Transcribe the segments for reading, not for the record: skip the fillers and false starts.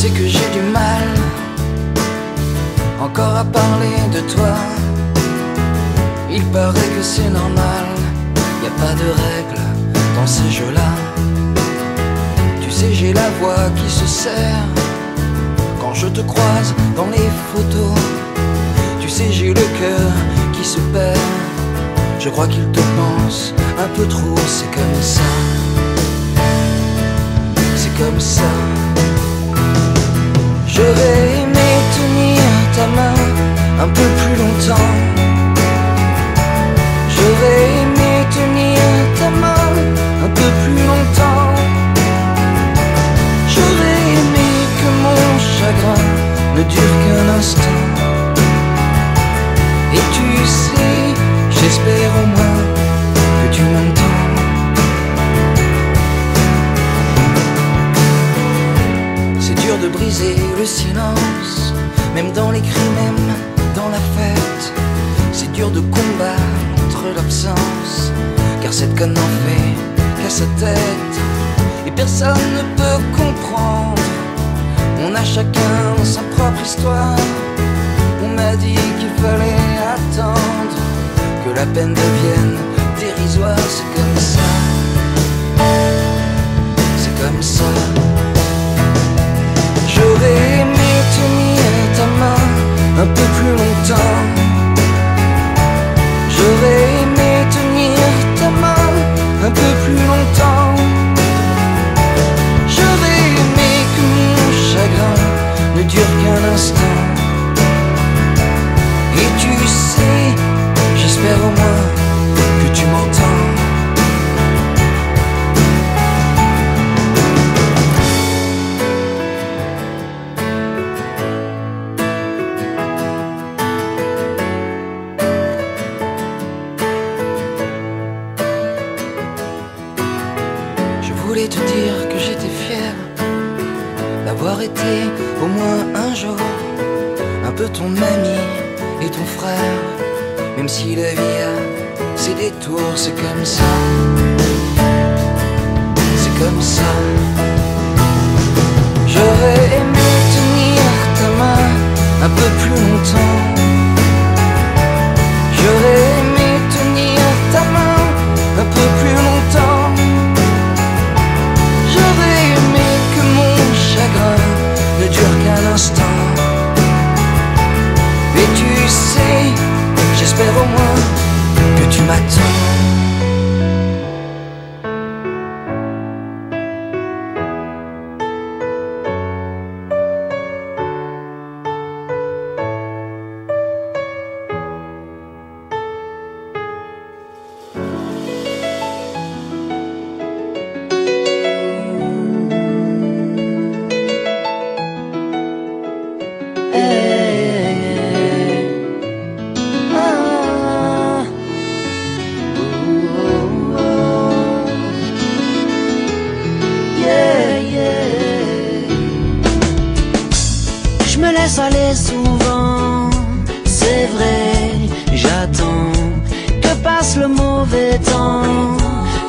sais que j'ai du mal encore à parler de toi. Il paraît que c'est normal, y a pas de règles dans ces jeux-là. Tu sais, j'ai la voix qui se serre quand je te croise dans les photos. Tu sais, j'ai le cœur qui se perd, je crois qu'il te pense un peu trop. C'est comme ça, c'est comme ça. J'aurais aimé tenir ta main un peu plus longtemps. J'aurais aimé tenir ta main un peu plus longtemps. J'aurais aimé que mon chagrin ne dure qu'un instant. Et tu sais, j'espère au moins que tu m'entends. C'est dur de briser le silence, même dans les cris, même dans la fête. C'est dur de combattre l'absence, car cette conne n'en fait qu'à sa tête. Et personne ne peut comprendre, on a chacun sa propre histoire. On m'a dit qu'il fallait attendre que la peine devienne dérisoire. C'est comme ça, c'est comme ça. J'aurais aimé tenir ta main un peu plus longtemps. J'aurais aimé tenir ta main un peu plus longtemps. J'aurais aimé que mon chagrin ne dure qu'un instant. Et tu sais, j'espère au moins que tu m'entends. Je voulais te dire que j'étais fier d'avoir été au moins un jour un peu ton ami et ton frère. Même si la vie a ses détours, c'est comme ça, c'est comme ça. J'aurais aimé tenir ta main un peu plus longtemps. J'aurais aimé tenir ta main un peu plus longtemps. J'aurais aimé que mon chagrin ne dure qu'un instant. Et tu sais, j'espère au moins que tu m'attends. Je me laisse aller souvent, c'est vrai, j'attends que passe le mauvais temps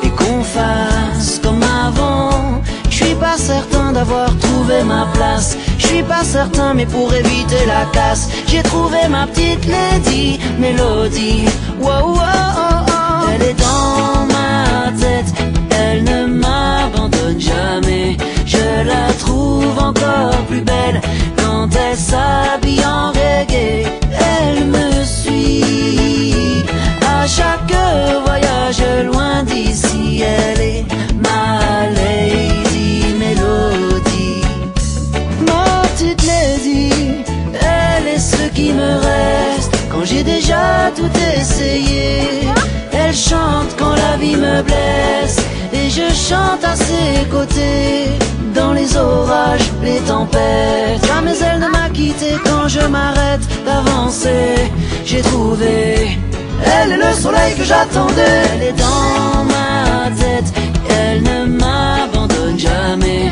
et qu'on fasse comme avant. Je suis pas certain d'avoir trouvé ma place, je suis pas certain, mais pour éviter la casse, j'ai trouvé ma petite lady Mélodie. Wow, wow, oh, oh. Elle est dans ma tête, elle ne m'abandonne jamais. Je la trouve encore plus belle quand elle s'habille en reggae. Elle me suit à chaque voyage loin d'ici. Elle est ma lady Mélodie, ma petite lady. Elle est ce qui me reste quand j'ai déjà tout essayé. Elle chante quand la vie me blesse et je chante à ses côtés. Dans les orages, les tempêtes, jamais elle ne m'a quitté quand je m'arrête d'avancer. J'ai trouvé, elle est le soleil que j'attendais. Elle est dans ma tête, elle ne m'abandonne jamais.